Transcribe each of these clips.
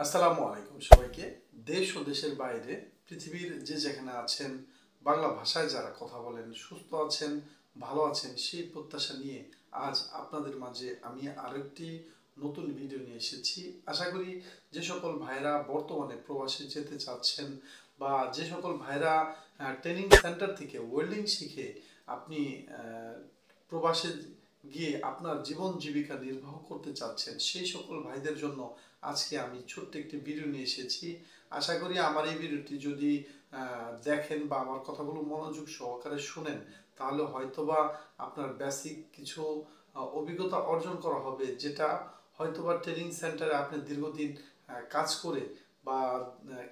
আসসালামু আলাইকুম সবাইকে। দেশ ও দেশের বাইরে পৃথিবীর যে যেখানে আছেন, বাংলা ভাষায় যারা কথা বলেন, সুস্থ আছেন, ভালো আছেন, সেই প্রত্যাশা নিয়ে আজ আপনাদের মাঝে আমি আরেকটি নতুন ভিডিও নিয়ে এসেছি। আশা করি যে সকল ভাইরা বর্তমানে প্রবাসে যেতে চাচ্ছেন বা যে সকল ভাইরা ট্রেনিং সেন্টার থেকে ওয়েল্ডিং শিখে আপনি প্রবাসে গিয়ে আপনার জীবন জীবিকা নির্বাহ করতে চাচ্ছেন, সেই সকল ভাইদের জন্য আজকে আমি ছোট্ট একটি ভিডিও নিয়ে এসেছি। আশা করি আমার এই ভিডিওটি যদি দেখেন বা আমার কথাগুলো মনোযোগ সহকারে শুনেন, তাহলে হয়তোবা আপনার বেসিক কিছু অভিজ্ঞতা অর্জন করা হবে, যেটা হয়তোবা ট্রেনিং সেন্টারে আপনি দীর্ঘদিন কাজ করে বা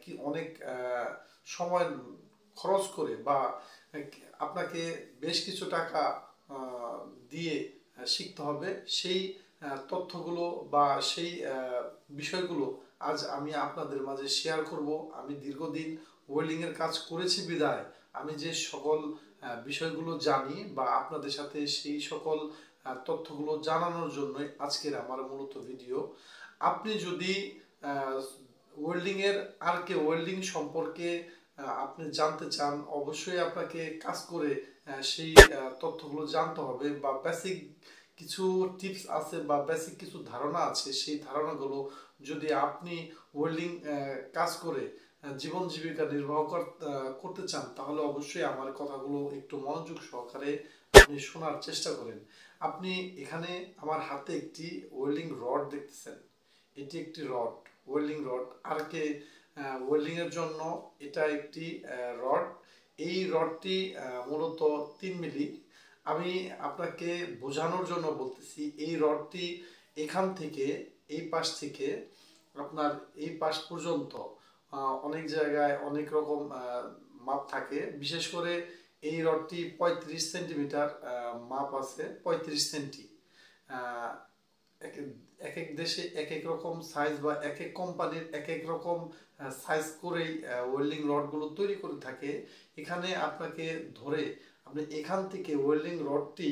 কি অনেক সময় খরচ করে বা আপনাকে বেশ কিছু টাকা দিয়ে শিখতে হবে, সেই তথ্যগুলো বা সেই বিষয়গুলো আজ আমি আপনাদের মাঝে শেয়ার করব। আমি দীর্ঘদিন ওয়েল্ডিংয়ের কাজ করেছি বিধায় আমি যে সকল বিষয়গুলো জানি বা আপনাদের সাথে সেই সকল তথ্যগুলো জানানোর জন্যই আজকের আমার মূলত ভিডিও। আপনি যদি ওয়েল্ডিংয়ের ওয়েল্ডিং সম্পর্কে আপনি জানতে চান, অবশ্যই আপনাকে কাজ করে সেই তথ্যগুলো জানতে হবে বা বেসিক কিছু টিপস আছে বা বেসিক কিছু ধারণা আছে, সেই ধারণাগুলো যদি আপনি ওয়েল্ডিং কাজ করে জীবন জীবিকা নির্বাহ করতে চান, তাহলে অবশ্যই আমার কথাগুলো একটু মনোযোগ সহকারে আপনি শোনার চেষ্টা করেন। আপনি এখানে আমার হাতে একটি ওয়েল্ডিং রড দেখতেছেন। এটি একটি রড, ওয়েল্ডিং রড। ওয়েল্ডিং এর জন্য এটা একটি রড। এই রডটি মূলত 3 মিলি। আমি আপনাকে বোঝানোর জন্য বলতেছি, এই রডটি এখান থেকে এই পাশ থেকে আপনার এই পাশ পর্যন্ত অনেক জায়গায় অনেক রকম মাপ থাকে। বিশেষ করে এই রডটি 35 সেন্টিমিটার মাপ আছে, 35 সেন্টি। এক এক দেশে এক এক রকম সাইজ বা এক এক কোম্পানির এক এক রকম সাইজ করেই ওয়েল্ডিং রডগুলো তৈরি করে থাকে। এখানে আপনাকে ধরে আপনি এখান থেকে ওয়েল্ডিং রডটি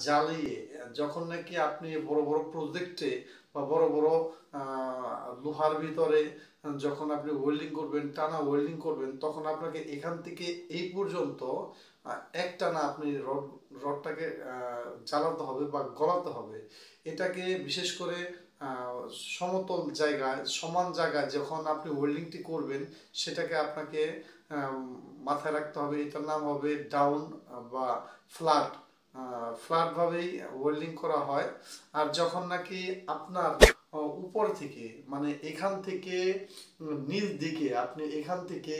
জ্বালিয়ে যখন নাকি আপনি বড় বড় প্রজেক্টে বা বড় বড় লোহার ভিতরে যখন আপনি ওয়েল্ডিং করবেন, টানা ওয়েল্ডিং করবেন, তখন আপনাকে এখান থেকে এই পর্যন্ত একটানা আপনি রডটাকে জ্বালাতে হবে বা গলাতে হবে। এটাকে বিশেষ করে সমতল জায়গায়, সমান জায়গায় যখন আপনি ওয়েল্ডিংটি করবেন, সেটাকে আপনাকে মাথায় রাখতে হবে। এটার নাম হবে ডাউন বা ফ্ল্যাট। ফ্ল্যাটভাবেই ওয়েল্ডিং করা হয়। আর যখন নাকি আপনার উপর থেকে, মানে এখান থেকে নিচ দিকে, আপনি এখান থেকে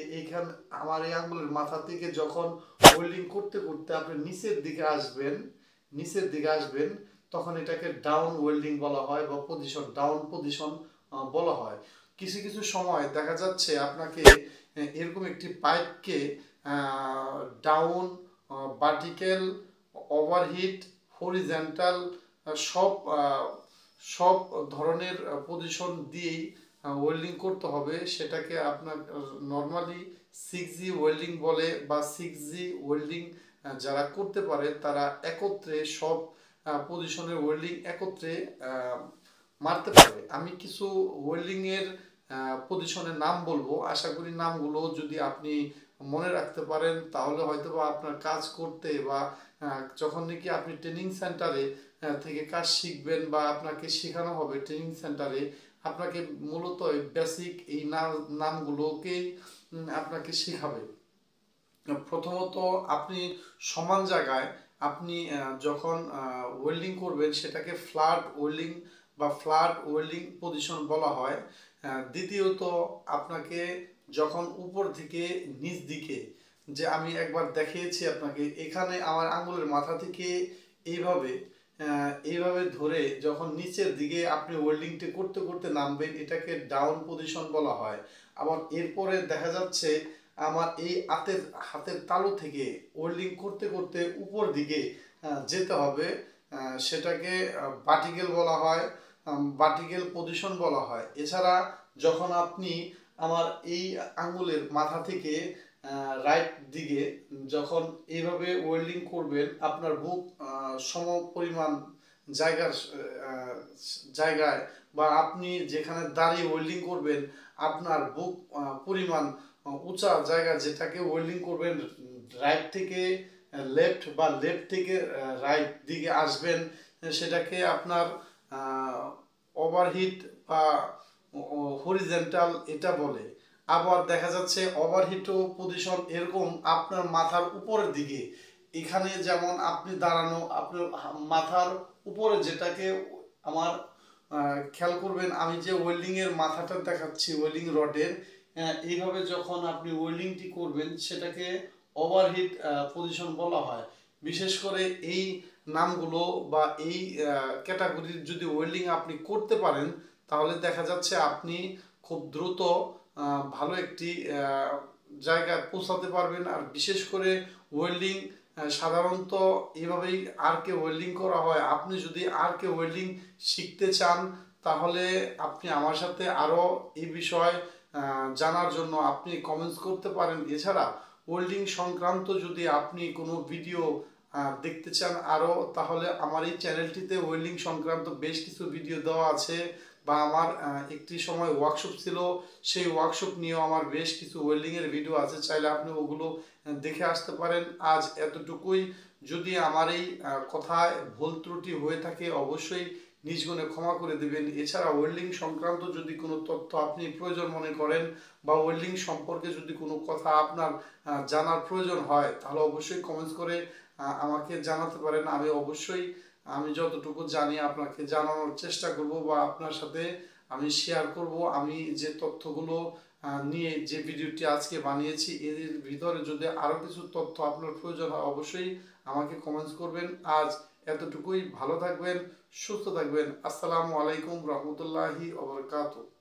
আমার এই আঙ্গুলের মাথা থেকে যখন ওয়েল্ডিং করতে করতে আপনি নিচের দিকে আসবেন, তখন এটাকে ডাউন ওয়েল্ডিং বলা হয় বা ডাউন পজিশন বলা হয়। কিছু কিছু সময় দেখা যাচ্ছে আপনাকে এরকম একটি পাইপকে ডাউন, ভার্টিক্যাল, ওভারহিট, হরিজন্টাল সব সব ধরনের পজিশন দিয়েই ওয়েল্ডিং করতে হবে। সেটাকে আপনার নর্মালি 6G ওয়েল্ডিং বলে বা 6G ওয়েল্ডিং যারা করতে পারে তারা একত্রে সব পজিশনের ওয়েল্ডিং একত্রে মারতে পারে। আমি কিছু ওয়েল্ডিং এর পজিশনের নাম বলবো, আশা করি নামগুলো যদি আপনি মনে রাখতে পারেন, তাহলে হয়তো বা আপনার কাজ করতে বা যখন নাকি আপনি ট্রেনিং সেন্টারে থেকে কাজ শিখবেন বা আপনাকে শেখানো হবে ট্রেনিং সেন্টারে, আপনাকে মূলত বেসিক এই নামগুলোকেই আপনাকে শেখাবে। প্রথমত আপনি সমান জায়গায় আপনি যখন ওয়েল্ডিং করবেন, সেটাকে ফ্ল্যাট ওয়েল্ডিং পজিশন বলা হয়। দ্বিতীয়ত আপনাকে যখন উপর থেকে নিচ দিকে, যে আমি একবার দেখিয়েছি আপনাকে, এখানে আমার আঙুলের মাথা থেকে এইভাবে এইভাবে ধরে যখন নিচের দিকে আপনি ওয়েল্ডিংটি করতে করতে নামবেন, এটাকে ডাউন পজিশন বলা হয়। আবার এরপরে দেখা যাচ্ছে আমার এই হাতের তালু থেকে ওয়েল্ডিং করতে করতে উপর দিকে যেতে হবে, সেটাকে ভার্টিক্যাল বলা হয়, ভার্টিক্যাল পজিশন বলা হয়। এছাড়া যখন আপনি আমার এই আঙ্গুলের মাথা থেকে রাইট দিকে যখন এইভাবে ওয়েল্ডিং করবেন, আপনার বুক সম পরিমাণ জায়গায় বা আপনি যেখানে দাঁড়িয়ে ওয়েল্ডিং করবেন আপনার বুক পরিমাণ উঁচা জায়গা যেটাকে ওয়েল্ডিং করবেন, রাইট থেকে লেফট বা লেফট থেকে রাইট দিকে আসবেন, সেটাকে আপনার ওভারহিট বা হরিজেন্টাল এটা বলে। আবার দেখা যাচ্ছে ওভারহিটও পজিশন এরকম আপনার মাথার উপরের দিকে, এখানে যেমন আপনি দাঁড়ানো আপনার মাথার উপরে, যেটাকে আমার খেয়াল করবেন আমি যে ওয়েল্ডিং এর মাথাটা দেখাচ্ছি ওয়েল্ডিং রডের, এইভাবে যখন আপনি ওয়েল্ডিংটি করবেন সেটাকে ওভারহিট পজিশন বলা হয়। বিশেষ করে এই নামগুলো বা এই ক্যাটাগরির যদি ওয়েল্ডিং আপনি করতে পারেন তাহলে দেখা যাচ্ছে আপনি খুব দ্রুত ভালো একটি জায়গায় পৌঁছাতে পারবেন। আর বিশেষ করে ওয়েল্ডিং সাধারণত এভাবেই আর্কে ওয়েল্ডিং করা হয়। আপনি যদি আর্কে ওয়েল্ডিং শিখতে চান তাহলে আপনি আমার সাথে আরও এই বিষয়ে জানার জন্য আপনি কমেন্টস করতে পারেন। এছাড়া ওয়েল্ডিং সংক্রান্ত যদি আপনি কোনো ভিডিও দেখতে চান আরও, তাহলে আমার এই চ্যানেলটিতে ওয়েল্ডিং সংক্রান্ত বেশ কিছু ভিডিও দেওয়া আছে। বা আমার একটি সময় ওয়ার্কশপ ছিল, সেই ওয়ার্কশপ নিয়েও আমার বেশ কিছু ওয়েল্ডিংয়ের ভিডিও আছে, চাইলে আপনি ওগুলো দেখে আসতে পারেন। আজ এতটুকুই। যদি আমার এই কথায় ভুল ত্রুটি হয়ে থাকে অবশ্যই নিজ গুণে ক্ষমা করে দেবেন। এছাড়া ওয়েল্ডিং সংক্রান্ত যদি কোনো তথ্য আপনি প্রয়োজন মনে করেন বা ওয়েল্ডিং সম্পর্কে যদি কোনো কথা আপনার জানার প্রয়োজন হয় তাহলে অবশ্যই কমেন্টস করে আমাকে জানাতে পারেন। আমি অবশ্যই আমি যতটুকু জানি আপনাকে জানানোর চেষ্টা করব বা আপনার সাথে আমি শেয়ার করব। আমি যে তথ্যগুলো নিয়ে যে ভিডিওটি আজকে বানিয়েছি এর ভিতরে যদি আরও কিছু তথ্য আপনার প্রয়োজন হয় অবশ্যই আমাকে কমেন্টস করবেন। আজ এতটুকুই। ভালো থাকবেন, সুস্থ থাকবেন। আসসালামু আলাইকুম রহমতুল্লাহি ওয়া বারাকাতুহু।